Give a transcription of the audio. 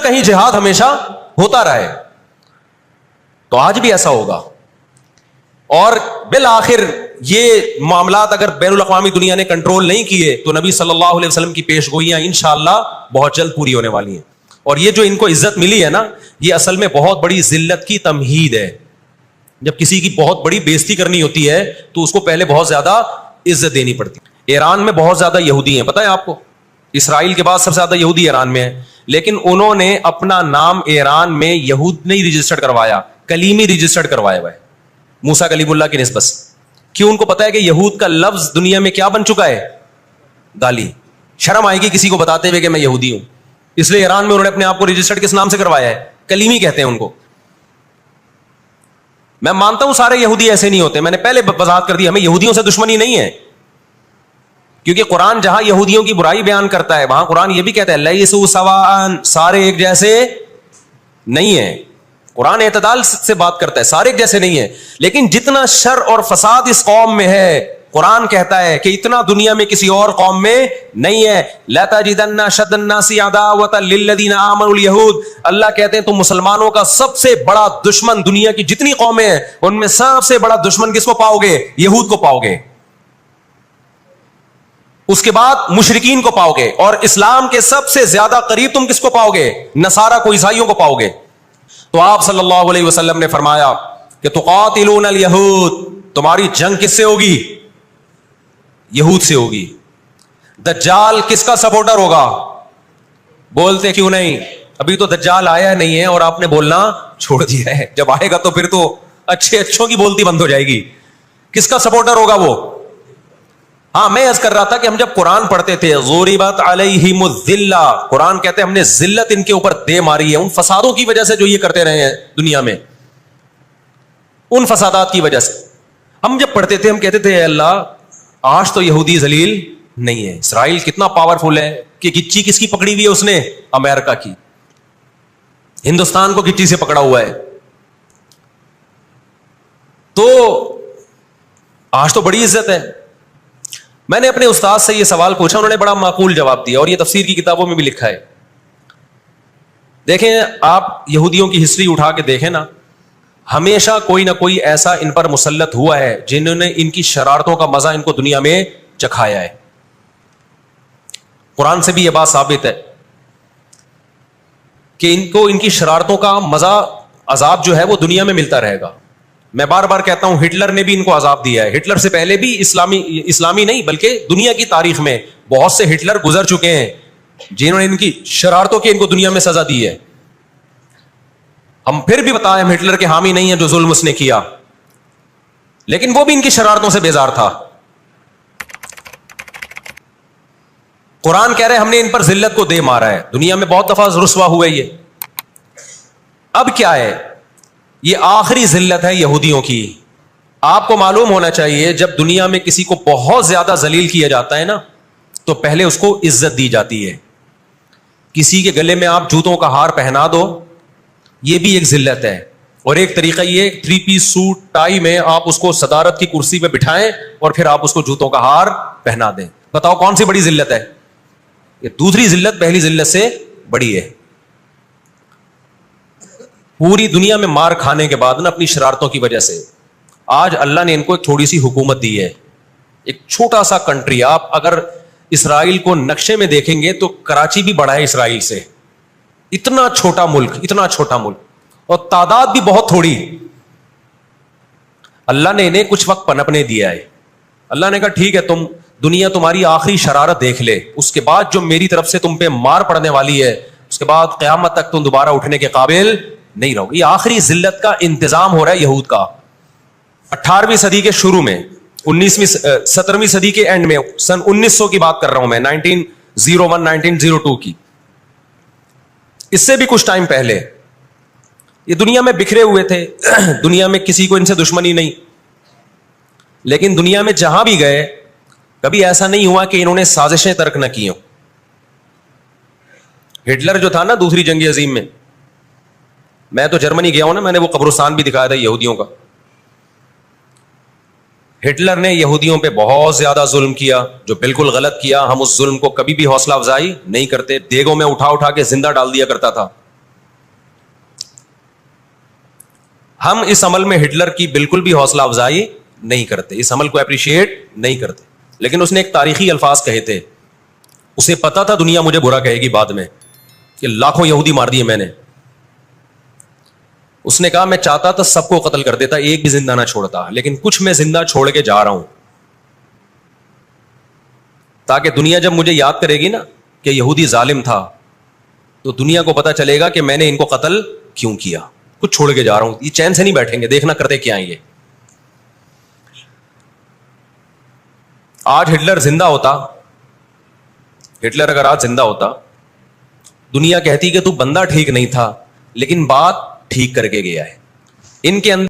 کہیں جہاد ہمیشہ ہوتا رہے. تو آج بھی ایسا ہوگا. اور بالآخر یہ معاملات اگر بین الاقوامی دنیا نے کنٹرول نہیں کیے تو نبی صلی اللہ علیہ وسلم کی پیش گوئیاں انشاءاللہ بہت جلد پوری ہونے والی ہیں. اور یہ جو ان کو عزت ملی ہے نا, یہ اصل میں بہت بڑی ذلت کی تمہید ہے. جب کسی کی بہت بڑی بےزتی کرنی ہوتی ہے تو اس کو پہلے بہت زیادہ عزت دینی پڑتی. ایران میں بہت زیادہ یہودی ہیں, پتہ ہے آپ کو, اسرائیل کے بعد سب سے زیادہ یہودی ایران میں ہے. لیکن انہوں نے اپنا نام ایران میں یہود نہیں رجسٹرڈ کروایا, کلیمی رجسٹرڈ کروایا ہوا ہے موسیٰ کلیم اللہ کی نسبت سے. کیوں؟ ان کو پتا ہے کہ یہود کا لفظ دنیا میں کیا بن چکا ہے, گالی. شرم آئے گی کسی کو بتاتے ہوئے کہ میں یہودی ہوں, اس لیے ایران میں انہوں نے اپنے آپ کو رجسٹرڈ کس نام سے کروایا ہے, کلیمی کہتے ہیں ان کو. میں مانتا ہوں سارے یہودی ایسے نہیں ہوتے, میں نے پہلے وضاحت کر دی, ہمیں یہودیوں سے دشمنی نہیں ہے, کیونکہ قرآن جہاں یہودیوں کی برائی بیان کرتا ہے وہاں قرآن یہ بھی کہتا ہے لیسوا سواء, سارے ایک جیسے نہیں ہیں. قرآن اعتدال سے بات کرتا ہے, سارے ایک جیسے نہیں ہیں. لیکن جتنا شر اور فساد اس قوم میں ہے, قرآن کہتا ہے کہ اتنا دنیا میں کسی اور قوم میں نہیں ہے. لَتَجِدَنَّ أَشَدَّ النَّاسِ عَدَاوَةً لِلَّذِينَ آمَنُوا الْيَهُودَ, اللہ کہتے ہیں تم مسلمانوں کا سب سے بڑا دشمن دنیا کی جتنی قومیں ہیں ان میں سب سے بڑا دشمن کس کو پاؤ گے, یہود کو پاؤ گے. اس کے بعد مشرکین کو پاؤ گے, اور اسلام کے سب سے زیادہ قریب تم کس کو پاؤ گے, نصارہ کو, عیسائیوں کو پاؤ گے. تو آپ صلی اللہ علیہ وسلم نے فرمایا کہ تقاتلون الیہود, تمہاری جنگ کس سے ہوگی, یہود سے ہوگی. دجال کس کا سپورٹر ہوگا, بولتے کیوں نہیں, ابھی تو دجال آیا نہیں ہے اور آپ نے بولنا چھوڑ دیا ہے, جب آئے گا تو پھر تو اچھوں کی بولتی بند ہو جائے گی. کس کا سپورٹر ہوگا وہ؟ ہاں, میں عرض کر رہا تھا کہ ہم جب قرآن پڑھتے تھے ضربت علیہم الذلہ, قرآن کہتے ہیں ہم نے ذلت ان کے اوپر دے ماری ہے ان فسادوں کی وجہ سے جو یہ کرتے رہے ہیں دنیا میں, ان فسادات کی وجہ سے. ہم جب پڑھتے تھے ہم کہتے تھے اے اللہ آج تو یہودی ذلیل نہیں ہے, اسرائیل کتنا پاورفل ہے کہ گچی کس کی پکڑی ہوئی ہے اس نے, امریکہ کی. ہندوستان کو گچی سے پکڑا ہوا ہے. تو آج تو بڑی عزت ہے. میں نے اپنے استاد سے یہ سوال پوچھا, انہوں نے بڑا معقول جواب دیا, اور یہ تفسیر کی کتابوں میں بھی لکھا ہے. دیکھیں آپ یہودیوں کی ہسٹری اٹھا کے دیکھیں نا, ہمیشہ کوئی نہ کوئی ایسا ان پر مسلط ہوا ہے جنہوں نے ان کی شرارتوں کا مزہ ان کو دنیا میں چکھایا ہے. قرآن سے بھی یہ بات ثابت ہے کہ ان کو ان کی شرارتوں کا مزہ, عذاب جو ہے وہ دنیا میں ملتا رہے گا. میں بار بار کہتا ہوں ہٹلر نے بھی ان کو عذاب دیا ہے. ہٹلر سے پہلے بھی اسلامی نہیں بلکہ دنیا کی تاریخ میں بہت سے ہٹلر گزر چکے ہیں جنہوں نے ان کی شرارتوں کی ان کو دنیا میں سزا دی ہے. ہم پھر بھی بتائیں ہم ہٹلر کے حامی نہیں ہیں جو ظلم اس نے کیا, لیکن وہ بھی ان کی شرارتوں سے بیزار تھا. قرآن کہہ رہے ہم نے ان پر ذلت کو دے مارا ہے, دنیا میں بہت دفعہ رسوا ہوئے یہ. اب کیا ہے, یہ آخری ذلت ہے یہودیوں کی. آپ کو معلوم ہونا چاہیے جب دنیا میں کسی کو بہت زیادہ ذلیل کیا جاتا ہے نا تو پہلے اس کو عزت دی جاتی ہے. کسی کے گلے میں آپ جوتوں کا ہار پہنا دو, یہ بھی ایک ذلت ہے. اور ایک طریقہ یہ 3 پیس سوٹ ٹائی میں آپ اس کو صدارت کی کرسی پہ بٹھائیں اور پھر آپ اس کو جوتوں کا ہار پہنا دیں. بتاؤ کون سی بڑی ذلت ہے؟ یہ دوسری ذلت پہلی ذلت سے بڑی ہے. پوری دنیا میں مار کھانے کے بعد نا اپنی شرارتوں کی وجہ سے آج اللہ نے ان کو ایک تھوڑی سی حکومت دی ہے. ایک چھوٹا سا کنٹری, آپ اگر اسرائیل کو نقشے میں دیکھیں گے تو کراچی بھی بڑا ہے اسرائیل سے. اتنا چھوٹا ملک, اتنا چھوٹا ملک, اور تعداد بھی بہت تھوڑی. اللہ نے انہیں کچھ وقت پنپنے دیا ہے. اللہ نے کہا ٹھیک ہے تم دنیا تمہاری آخری شرارت دیکھ لے, اس کے بعد جو میری طرف سے تم پہ مار پڑنے والی ہے اس کے بعد قیامت تک تم دوبارہ اٹھنے کے قابل نہیں رہو. یہ آخری ذلت کا انتظام ہو رہا ہے یہود کا. 18ویں صدی کے شروع میں, 17ویں صدی کے اینڈ میں, سن 1900 کی بات کر رہا ہوں میں, 1901 1902 کی, اس سے بھی کچھ ٹائم پہلے یہ دنیا میں بکھرے ہوئے تھے. دنیا میں کسی کو ان سے دشمنی نہیں, لیکن دنیا میں جہاں بھی گئے کبھی ایسا نہیں ہوا کہ انہوں نے سازشیں ترک نہ کی ہوں. ہٹلر جو تھا نا دوسری جنگ عظیم میں, میں تو جرمنی گیا ہوں نا, میں نے وہ قبرستان بھی دکھایا تھا یہودیوں کا. ہٹلر نے یہودیوں پہ بہت زیادہ ظلم کیا, جو بالکل غلط کیا. ہم اس ظلم کو کبھی بھی حوصلہ افزائی نہیں کرتے, دیگوں میں اٹھا اٹھا کے زندہ ڈال دیا کرتا تھا. ہم اس عمل میں ہٹلر کی بالکل بھی حوصلہ افزائی نہیں کرتے, اس عمل کو اپریشیٹ نہیں کرتے. لیکن اس نے ایک تاریخی الفاظ کہے تھے, اسے پتا تھا دنیا مجھے برا کہے گی بعد میں کہ لاکھوں یہودی مار دیے میں نے. اس نے کہا میں چاہتا تھا سب کو قتل کر دیتا, ایک بھی زندہ نہ چھوڑتا, لیکن کچھ میں زندہ چھوڑ کے جا رہا ہوں تاکہ دنیا جب مجھے یاد کرے گی نا کہ یہودی ظالم تھا تو دنیا کو پتا چلے گا کہ میں نے ان کو قتل کیوں کیا. کچھ چھوڑ کے جا رہا ہوں, یہ چین سے نہیں بیٹھیں گے, دیکھنا کرتے کیا ہیں یہ. آج ہٹلر زندہ ہوتا, ہٹلر اگر آج زندہ ہوتا, دنیا کہتی کہ تو بندہ ٹھیک نہیں تھا لیکن بات ٹھیک کر کے گیا ہے. ان کے اندر